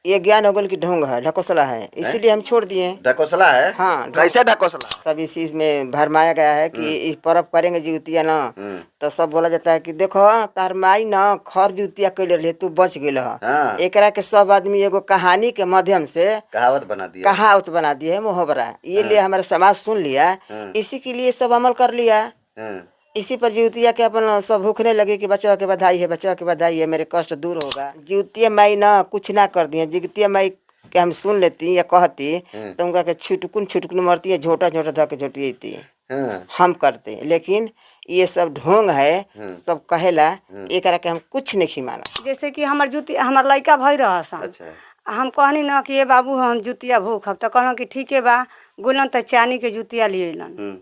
ये ज्ञान हो गल की ढोंग है, ढकोसला है, इसीलिए हम छोड़ दिए। ढकोसला है? हाँ, कैसे ढकोसला? सब इसी में भरमाया गया है कि इस पर्व करेंगे जुतिया ना, तो सब बोला जाता है कि देखो तार माई ना खर जुतिया कैले रहे, तू बच गए। हाँ। एकरा के सब आदमी एगो कहानी के माध्यम से कहावत बना दिया है, मुहावरा। ये लिए हमारा समाज सुन लिया, इसी के लिए सब अमल कर लिया। इसी पर जिउतिया के अपन सब भूखने लगे कि बच्चा के बधाई है, बच्चा के बधाई है, मेरे कष्ट दूर होगा। जिउतिया माई ना कुछ ना कर दिए, जिउतिया माई के हम सुन लेती या कहती तो उनका के छुटकुन छुटकुन मरती है, झोटा झोटा धके झोटी हम करते। लेकिन ये सब ढोंग है, सब कहेला, एक के हम कुछ नहीं माना। जैसे कि हमार जुतिया हमार लड़का भई रहा सन। अच्छा। हम कहनी ना कि ये बाबू हम जुतिया भूखब, तो कहना कि ठीक है बा, गुलन तो चानी के जुतिया लिए लन।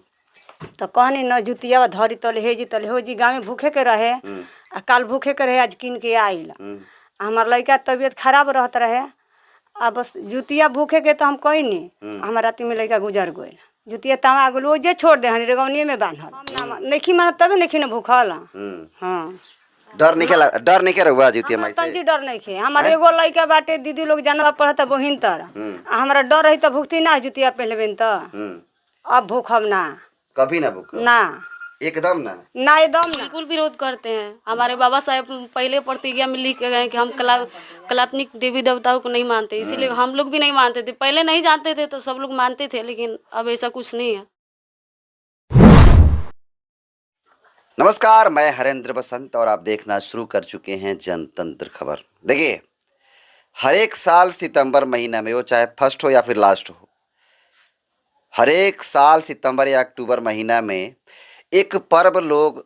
तो कहनी न जुतिया धरी तले हे जी गाँव में भूखे के रहे, आ काल भूखे के रहे, आज किन के आइल। हमार लड़का तबीयत खराब रहत रहे, आ बस जुतिया भूखे के तो हम कही नहीं। हमार रात में लड़का गुजर गए, जुतिया तमा गल वो जे छोड़ दे रेगौनिए में बांधल नहीं माना, तबे नहीं न भूखल। हाँ, डर नहीं के रहुआ जुतिया माई से? डर नहीं खे। हमारे एगो लड़का बाटे, दीदी लोग जानवा पढ़ता बहिन तर, हमारा डर रही तो भूखती ना जुतिया पहले तो। अब भूखब ना, कभी ना भूखब ना, एकदम ना, एकदम बिल्कुल विरोध करते हैं। हमारे बाबा साहब पहले प्रतिज्ञा में लिख के गए कि हम काल्पनिक देवी देवताओं को नहीं मानते, इसीलिए हम लोग भी नहीं मानते थे। पहले नहीं जानते थे तो सब लोग मानते थे, लेकिन अब ऐसा कुछ नहीं है। नमस्कार, मैं हरेंद्र बसंत और आप देखना शुरू कर चुके हैं जनतंत्र खबर। देखिए, हर एक साल सितंबर महीना में, वो चाहे फर्स्ट हो या फिर लास्ट हो, हर एक साल सितंबर या अक्टूबर महीना में एक पर्व लोग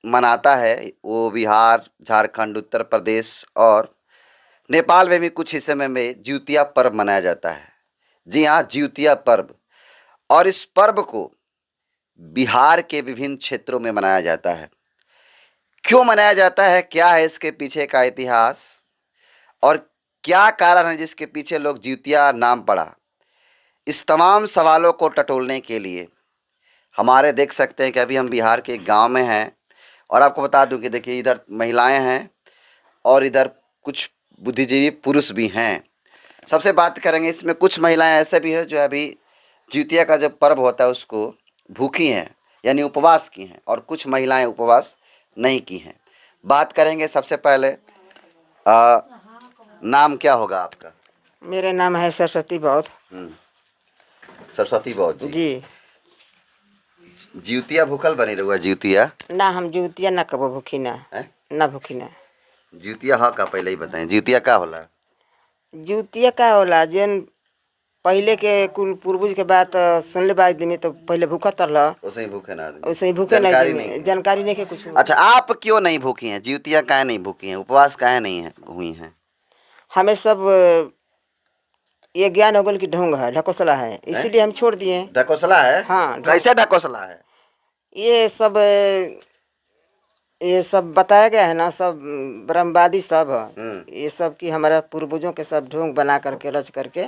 मनाता है। वो बिहार, झारखंड, उत्तर प्रदेश और नेपाल में भी कुछ हिस्से में जिउतिया पर्व मनाया जाता है। जी हाँ, जिउतिया पर्व। और इस पर्व को बिहार के विभिन्न क्षेत्रों में मनाया जाता है। क्यों मनाया जाता है, क्या है इसके पीछे का इतिहास और क्या कारण है जिसके पीछे लोग जिउतिया नाम पड़ा, इस तमाम सवालों को टटोलने के लिए हमारे देख सकते हैं कि अभी हम बिहार के एक गांव में हैं। और आपको बता दूं कि देखिए, इधर महिलाएं हैं और इधर कुछ बुद्धिजीवी पुरुष भी हैं। सबसे बात करेंगे, इसमें कुछ महिलाएं ऐसे भी हैं जो अभी जिउतिया का जो पर्व होता है उसको भूखी हैं, यानी उपवास की हैं, और कुछ महिलाएं उपवास नहीं की हैं। बात करेंगे। सबसे पहले नाम क्या होगा आपका? मेरा नाम है सरस्वती बौद्ध। सरस्वती बौद्ध जी। जिउतिया भूखल बनी रहुआ? जिउतिया ना, हम जिउतिया ना कबो भूखी ना है? ना भूखी ना। जिउतिया हाँ का पहले ही बताएं, जिउतिया का होला? जिउतिया का होला, जन पहले के कुल पूर्वज के बात सुनले बा आदमी, तो पहले भूखा तरला, वैसे ही भूखे ना, वैसे ही भूखे नहीं, जानकारी नहीं के कुछ। अच्छा, आप क्यों नहीं भूखी हैं? जिउतिया काहे नहीं भूखी हैं? उपवास काहे नहीं है हुई हैं? हमें सब ये ज्ञान हो गल की ढोंग है, ढकोसला है, इसीलिए हम छोड़ दिए। ढकोसला है? हाँ। कैसे ढकोसला है? ये सब बताया गया है ना, सब ब्रह्मवादी सब, ये सब की हमारा पूर्वजों के सब ढोंग बना करके रच करके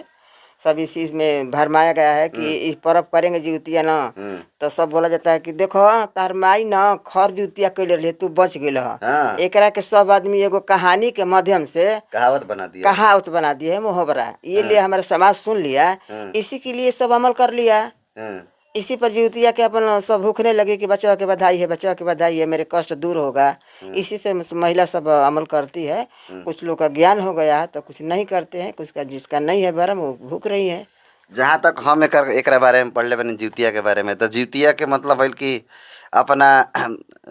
सब इसी में भरमाया गया है कि इस पर्व करेंगे जिउतिया ना, तो सब बोला जाता है कि देखो तार माई ना खर जुतिया कैले रहे, तू बच गए। हाँ। एकरा के सब आदमी एगो कहानी के माध्यम से कहावत बना दिया है, मुहावरा। ये लिए हमारा समाज सुन लिया, इसी के लिए सब अमल कर लिया। इसी पर जिउतिया के अपन सब भूखने लगे कि बच्चा के बधाई है, बच्चा के बधाई है, मेरे कष्ट दूर होगा। इसी से महिला सब अमल करती है। कुछ लोग का ज्ञान हो गया तो कुछ नहीं करते हैं, कुछ का जिसका नहीं है भरम वो भूख रही है। जहाँ तक हम एक बारे में पढ़ ले बने जिउतिया के बारे में, तो जिउतिया के मतलब है कि अपना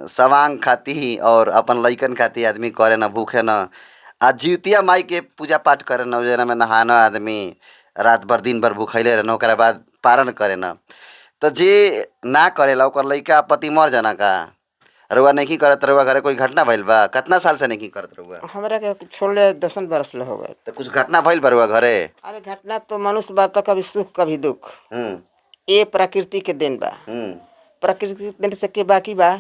सवांग खाती और अपन लइकन खाती आदमी करे ना, भूखे ना। आ जिउतिया माई के पूजा पाठ करे ना, जना में नहाना आदमी रात भर दिन भर भूखैले रहना, ओकरा बाद पारण करे ना। तो जे ना करेला ओकर लइका पति मर जाना का रुआ नहीं करत रुआ? घरे कोई घटना भइल बा? कितना साल से नहीं करत रुआ? हमरा के छोड़ले 10 बरस ले हो गए। तो कुछ घटना भइल बा रुआ घरे? अरे घटना तो मनुष्य बात तो कभी सुख कभी दुख, ये प्रकृति के दिन बा। प्रकृति के दिन से के बाकी बा,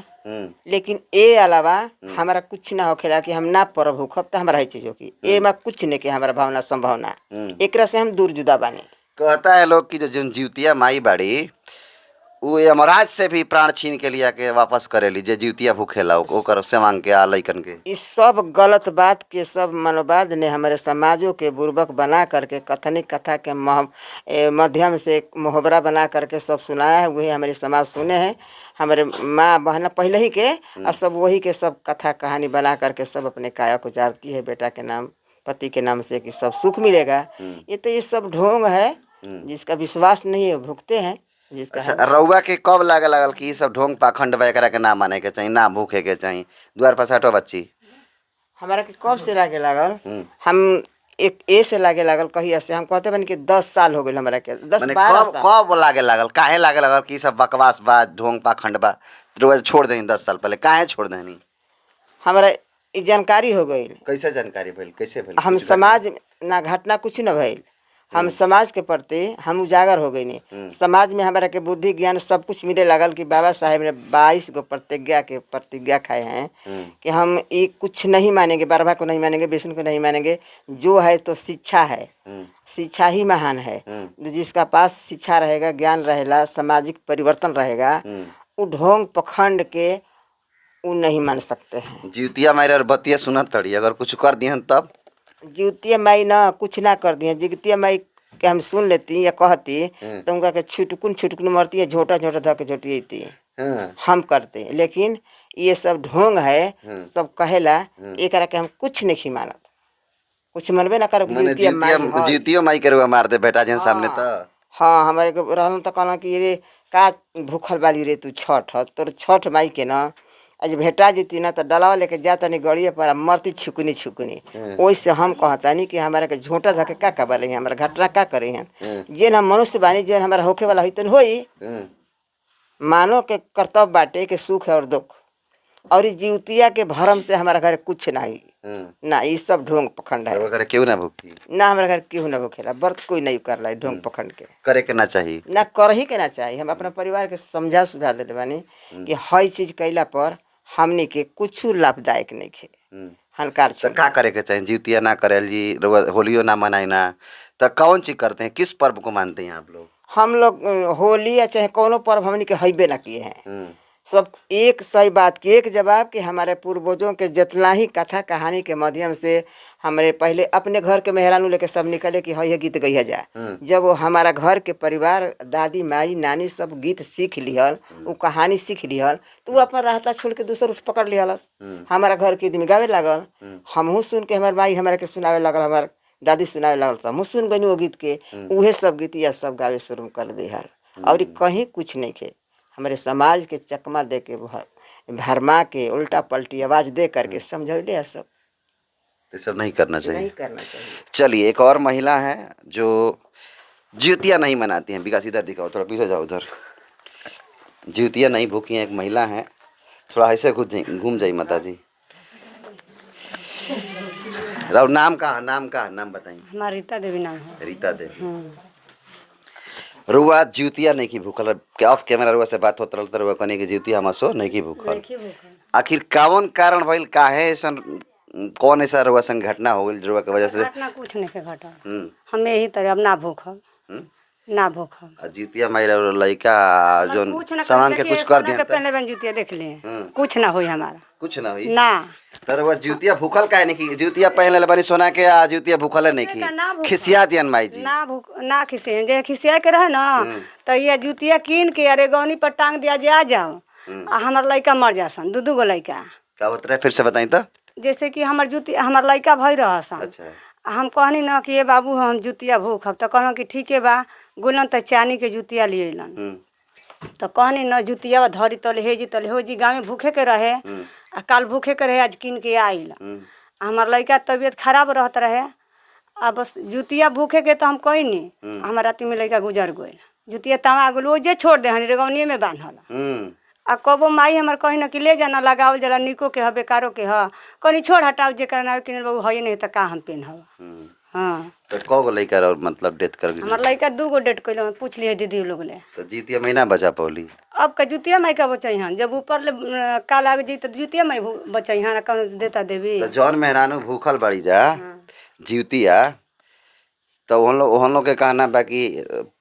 लेकिन ए अलावा हमारा कुछ ना होखेला कि हम ना पर्व भूखब तो हमारा चीज होगी। ए में कुछ नहीं के हमारा भावना संभावना, एकरा से हम दूर जुदा बानी। कहता है लोग कि जो जिउतिया माई बाड़ी वो यमराज से भी प्राण छीन के लिया के वापस करेली जे जीवतिया भूखेला ओकर से मांग के आ लइकन के। इस सब गलत बात के सब मनोवाद ने हमारे समाजों के बुर्बक बना करके कथनी कथा के माध्यम से मुहबरा बना करके सब सुनाया है। वही हमारे समाज सुने हैं, हमारे माँ बहन पहले ही के और सब वही के सब कथा कहानी बना करके सब अपने काया को जारती है बेटा के नाम पति के नाम से कि सब सुख मिलेगा। ये सब ढोंग है, जिसका विश्वास नहीं है भुगते हैं। जिसका अच्छा, रउआ के कब लागल कि सब ढोंग पाखंड वगैरह के ना माने के चाहिए, ना भूखे के चाहिए? द्वार पर साठो बच्ची हमारा के कब से लागे लागल? हम एक ए से लागे लागल कहिया से हम कहते बन कि 10 साल हो गए हमारा के 10-12 साल। कब लागे लागल, काहे लागे लागल कि सब बकवास बा ढोंग पाखंड बा? रउआ छोड़ देनी 10 साल पहले, काहे छोड़ देनी? हमारा एक जानकारी हो गई। कैसे जानकारी भइल, कैसे भइल? हम समाज ना घटना कुछ न भइल, हम समाज के प्रति हम उजागर हो गई नहीं। समाज में हमारा के बुद्धि ज्ञान सब कुछ मिले लगल कि बाबा साहेब ने 22 गो प्रतिज्ञा खाए हैं कि हम ये कुछ नहीं मानेंगे, बरभा को नहीं मानेंगे, विष्णु को नहीं मानेंगे। जो है तो शिक्षा है, शिक्षा ही महान है। जिसका पास शिक्षा रहेगा, ज्ञान रहेगा, सामाजिक परिवर्तन रहेगा, वो ढोंग पखंड के वो नहीं मान सकते हैं। जीवतिया मारे और बतिया सुनत तड़ी, अगर कुछ कर दिहन तब? जीवतिया माई ना कुछ ना कर दिए। जीवतिया माई के हम सुन लेती या कहती तो उनका के छुटकुन मरती है, झोटा धके झोटी हम करते। लेकिन ये सब ढोंग है, सब कहेला एक के हम कुछ नहीं मानत, कुछ मनबे ना कर। जीवतिया माई के रुआ मार दे बेटा जन सामने तो। हाँ, हमारे को रहन तो कहना कि रे का भूखल बाली रे तू छठ तोर छठ माई के ना आज भेटा जीती ना तो डलावा लेके जाता नहीं गड़िए पर मरती छुकनी वैसे हम कहता नहीं कि हमारा के झोटा धके का कबर रही हमारा घटना का करे हैं। जेन हम मनुष्य बानी, जेन हमारा होखे वाला हुई तन होई। मानो के कर्तव्य बाटे के सुख है और दुख, और इस जीवतिया के भरम से हमारा घर कुछ नहीं ना। ये सब ढोंग पखंड है। क्यों ना भूखी ना, हमारे घर क्यों ना भूखेला, व्रत कोई नहीं कर रहा है ढोंग पखंड के। करे के ना चाहिए, ना कर ही के ना चाहिए। हम अपना परिवार के समझा सुझा देते बानी कि हर चीज कैला पर हमने के कुछ लाभदायक नहीं खे, हनकार तो का करे के चाहिए? जीवतिया ना करे जी, होलियो ना मनाई ना, तो कौन चीज करते हैं? किस पर्व को मानते हैं आप लोग? हम लोग होली या चाहे कोनो पर्व हमने के हईबे ना किए हैं। सब एक सही बात की एक जवाब कि हमारे पूर्वजों के जितना ही कथा कहानी के माध्यम से हमारे पहले अपने घर के मेहरानू लेके सब निकले कि ये गीत गैया जा। जब वो हमारा घर के परिवार दादी माई नानी सब गीत सीख लिहल, वो कहानी सीख लिहल, तो वो अपना राहता छोड़ के दूसर उठ पकड़ लिहलस। हमारा घर के आदमी गावे लागल, हमहू सुन के हमारे माई हमारे के सुनावे लगल, हमारे दादी सुनावे लगल, तो हमहू सुन गई वो गीत के। उहे सब गीत या सब गावे शुरू कर दिहल, और कहीं कुछ नहीं खे। हमारे समाज के चकमा दे के भरमा के उल्टा पलटी आवाज दे करके समझौले है। सब ये सब नहीं करना चाहिए, नहीं करना चाहिए। चलिए, एक और महिला है जो जीवतिया नहीं मनाती हैं। विकास इधर दिखाओ, थोड़ा पीछे जाओ उधर। जीवतिया नहीं भूखी हैं, एक महिला है, थोड़ा ऐसे घूम जाइए माता जी। नाम बताइए। हमारा रीता देवी नाम है। रीता देवी। रुआ जीवतिया नहीं की भूखल, ऑफ कैमरा रुआ से बात होता रहता, रुआ कहने की जीवतिया हम सो नहीं की भूखल। आखिर कौन कारण भइल, काहे ऐसा कौन ऐसा रुआ संग घटना हो गई रुआ के वजह से? घटना कुछ नहीं के घटा, हम यही तरह अब ना भूखल ना भूखल। जीवतिया माई लड़का जो सामान के कुछ कर दिया पहले बन जीवतिया देख लिए, कुछ ना हुई हमारा, कुछ ना हुई ना। तर वो जीवतिया भूखल काहे नहीं की? जीवतिया पहले बानी सोना के आ जीवतिया भूखल नहीं की, खिसिया दियन माई जी ना खिसिया जे खिसिया के रहे ना, तो ये जूतिया कीन के अरे गौनी पर टांग दिया जे आ जाओ, हमार लड़का मर जासन, दू गो लड़का। का होत रहे फिर से बताई तो? जैसे कि हमार लड़का भई रहसन। अच्छा, हम कहनी ना कि ये बाबू हम जुतिया भूखब, तो कहना कि ठीक है बा, गुलन तो चानी के जुतिया लिए अलन, तो कहनी न जुतिया धरी तले हे जी गाँव में भूखे के रहे, आ काल भूखे के रहे, आज किन के आइल। हमार लड़का तबीयत खराब रहत रहे, आ बस जुतिया भूखे के तो हम कही नहीं। हमार रात में लड़का गुजर गए, जुतिया तमा गल वो जे छोड़ दे रेगौनिए में बांधल। आ कबो माई हमार कही न कि ले जाना लगावल जला निको के ह बेकारो के ह, कहीं छोड़ हटाओ जे करना कि बाबू है नहीं तो का हम पेन। हाँ, तो कौ लड़का और मतलब डेथ कर गई? हमार लड़का 2 गो डेथ कैल, पूछ लिए दीदी लोग ले। तो जीतिया महीना बचा पौली? अब का जुतिया माई का बचाई हन, जब ऊपर ले काल आगे जी तो जुतिया माई बचाई हन, कौन देता देवी। तो जौन मेहरानू भूखल बड़ी जा जीवतिया, तो उन लोग के कहना बाकी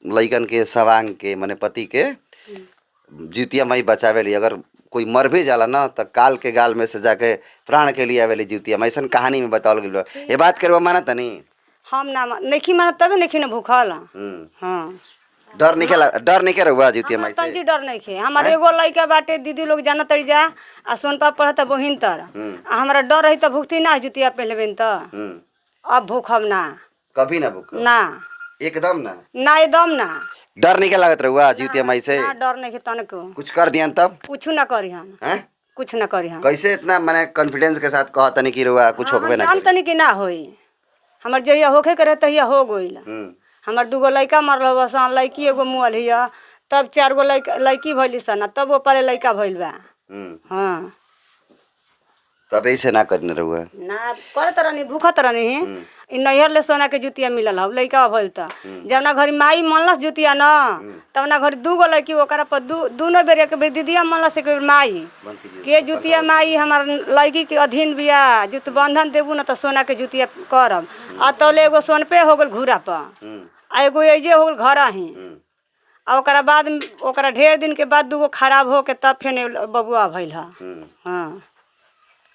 लइकन के सवांग के माने पति के ज्योतिया माई बचावेली, अगर कोई मर भी जाला ना तो काल के गाल में से जाके प्राण के लिए आवेली ज्योतिया माई। ऐसन कहानी में बतावल गइल बा। ये बात करवा माना तनी हम ना नहीं माना तबे नहीं ना भूखल। हाँ डर नहीं रहुआ ज्योतिया माई से? तंजी डर नहीं खे। हमारे एगो लड़का बाटे दीदी लोग जाना तड़ी जा आ सोनपा पढ़ता बहिन तर आ हमारा डर रही तो भूखती ना जुतिया पहले बिन तो अब भूखब ना, कभी ना भूख ना एकदम ना, ना एकदम ना। डर नहीं लागत रहुआ ज्योतिया माई से? ना डर नहीं खे तने को कुछ कर दियन तब कुछ ना करी हम, हैं? कुछ ना करी हम। कैसे इतना माने कॉन्फिडेंस के साथ कहा तनी कि रहुआ कुछ होकबे ना हम तनी कि ना होई, हमर जहिया होखे करे तहिया हो गइल। हमर दूगो लड़का मरल बस, लड़की एगो मुअल हिया, तब 4 गो लड़की भइली सन, तब वो पहले लड़का भइल बा। हाँ तब ऐसे ना करने रहुआ ना करत रहनी, भूखत रहनी। इ नैहर ले सोना के जुतिया मिलल हव लड़का भइल त जवना घरी माई मनलस जुतिया न तवना घरी 2 गो लड़की ओकरा पर दोनों बेर एक बेर दीदिया मनलस, एक बेर माई के जुतिया माई हमार लड़की के अधीन बिया, जुत बंधन देबू न त सोना के जुतिया करब। आ तले एगो सोनपे हो गेल घूरा पर आ एगो ऐजे हो गेल घर ही। आ ओकरा बाद ओकरा ढेर दिन के बाद 2 गो खराब हो के तब फेन बबुआ भइल ह। हाँ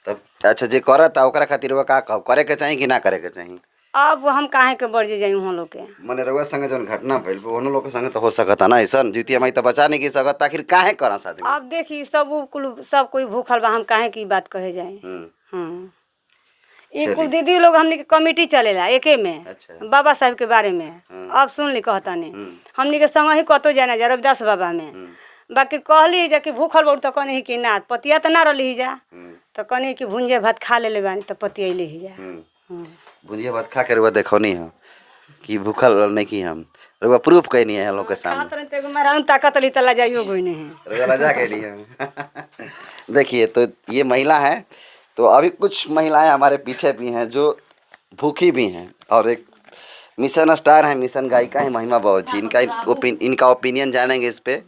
तब अच्छा जे करत ओकरा खातिर वो का करे के चाहिए कि ना करे के चाहिए? अब हम काहे के बढ़ जाई हम लोग के मने रउआ संगे जौन घटना भइल ओनो लोग के संगे तो हो सकता ना ऐसन? जुतिया माई तो बचा नहीं की सकत, आखिर काहे करा आदमी? अब देखी सब कोई भूखल बा, हम काहे की बात कहे जाए। हाँ ये कुल दीदी लोग हमनी के कमेटी चलेला एके में। अच्छा। बाबा साहब के बारे में अब सुन ली कहता ने हमनी के संग ही कतो जाना जा रविदास बाबा में। बाकी कहली जा कि भूखल बड़ तो कहनी कि ना पतिया तो ना रही जा, तो कहनी कि भुंजे भात खा ले बानी तो पतियले ही जा। भुजिया भात खा के रउआ देखौनी है कि भूखल नहीं की हम रउआ प्रूफ कहनी है लोग के सामने? तेगो मारान ताकत ली तला जाइयो कोई नहीं रउआ लजा कहनी है। देखिए तो ये महिला है, तो अभी कुछ महिलाएं हमारे पीछे भी हैं जो भूखी भी हैं, और एक मिशन स्टार है, मिशन गायिका है महिमा बाबूजी। इनका ओपिनियन जानेंगे इस पे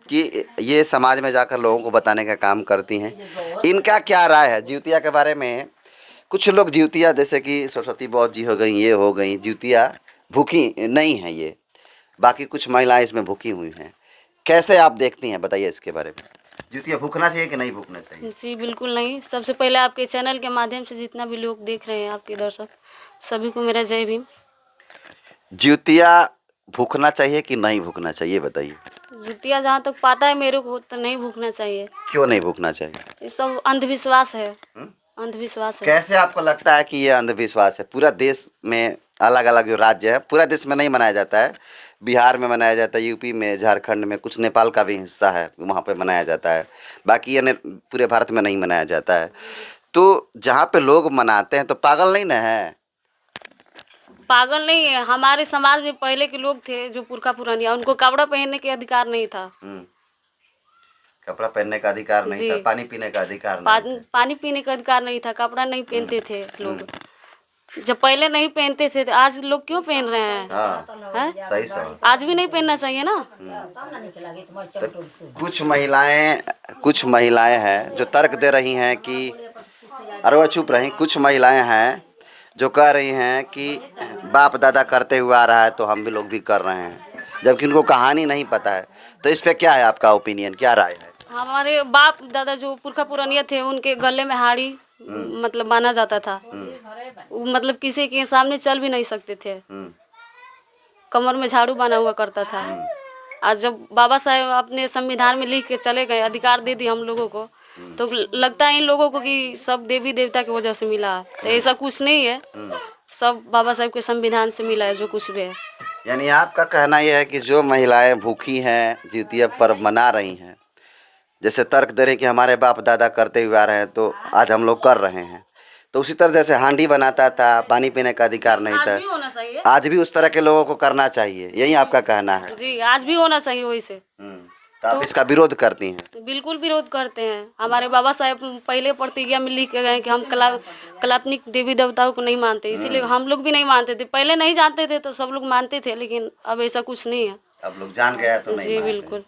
कि ये समाज में जाकर लोगों को बताने का काम करती हैं। इनका क्या राय है ज्योतिया के बारे में? कुछ लोग ज्योतिया जैसे कि सरस्वती बौद्ध जी हो गई, ये हो गई, ज्योतिया भूखी नहीं है ये, बाकी कुछ महिलाएं इसमें भूखी हुई हैं। कैसे आप देखती हैं, बताइए इसके बारे में? ज्योतिया भूखना चाहिए कि नहीं भूखना चाहिए? जी बिल्कुल नहीं। सबसे पहले आपके चैनल के माध्यम से जितना भी लोग देख रहे हैं, आपके दर्शक सभी को मेरा जय भीम। ज्योतिया भूखना चाहिए कि नहीं भूखना चाहिए, बताइए? जुतिया जहाँ तक पाता है मेरे को तो नहीं भूखना चाहिए। क्यों नहीं भूखना चाहिए? ये सब अंधविश्वास है। अंधविश्वास है। कैसे आपको लगता है कि ये अंधविश्वास है? पूरा देश में अलग अलग जो राज्य है, पूरा देश में नहीं मनाया जाता है, बिहार में मनाया जाता है, यूपी में, झारखंड में, कुछ नेपाल का भी हिस्सा है वहाँ पे मनाया जाता है, बाकी ये पूरे भारत में नहीं मनाया जाता है। तो जहाँ पे लोग मनाते हैं तो पागल नहीं ना है? पागल नहीं है। हमारे समाज में पहले के लोग थे जो पुरखा पुरानिया, उनको कपड़ा पहनने के अधिकार नहीं था। कपड़ा पहनने का अधिकार नहीं था, पानी पीने का अधिकार नहीं था। पानी पीने का अधिकार नहीं था, कपड़ा नहीं पहनते थे लोग। जब पहले नहीं पहनते थे तो आज लोग क्यों पहन रहे हैं? हाँ, सही सवाल। आज भी नहीं पहनना चाहिए ना। तो कुछ महिलाएं हैं जो तर्क दे रही हैं कि, अरे वह चुप रही, कुछ महिलाएं हैं जो कह रही हैं कि बाप दादा करते हुए आ रहा है तो हम भी लोग भी कर रहे हैं, जबकि उनको कहानी नहीं पता है। तो इस पे क्या है आपका ओपिनियन, क्या राय है? हमारे बाप दादा जो पुरखा पुरानिया थे उनके गले में हाड़ी मतलब बांधा जाता था। मतलब किसी के सामने चल भी नहीं सकते थे, कमर में झाड़ू बांधा हुआ करता था। आज जब बाबा साहेब अपने संविधान में लिख के चले गए, अधिकार दे दिए हम लोगों को, तो लगता है इन लोगों को कि सब देवी देवता की वजह से मिला है। तो ऐसा कुछ नहीं है, सब बाबा साहेब के संविधान से मिला है जो कुछ भी है। यानी आपका कहना यह है कि जो महिलाएं भूखी हैं, ज्योतिया पर्व मना रही हैं, जैसे तर्क दे रहे कि हमारे बाप दादा करते हुए आ रहे हैं तो आज हम लोग कर रहे हैं, तो उसी तरह जैसे हांडी बनाता था, पानी पीने का अधिकार नहीं था, आज भी उस तरह के लोगों को करना चाहिए, यही आपका कहना है? जी आज भी होना चाहिए वैसे। तो आप इसका विरोध करती हैं? बिल्कुल विरोध करते हैं। हमारे बाबा साहेब पहले प्रतिज्ञा में लिख के गए कि हम कलात्मक देवी देवताओं को नहीं मानते, इसीलिए हम लोग भी नहीं मानते थे। पहले नहीं जानते थे तो सब लोग मानते थे, लेकिन अब ऐसा कुछ नहीं है। अब लोग जान गया तो नहीं जी बिल्कुल।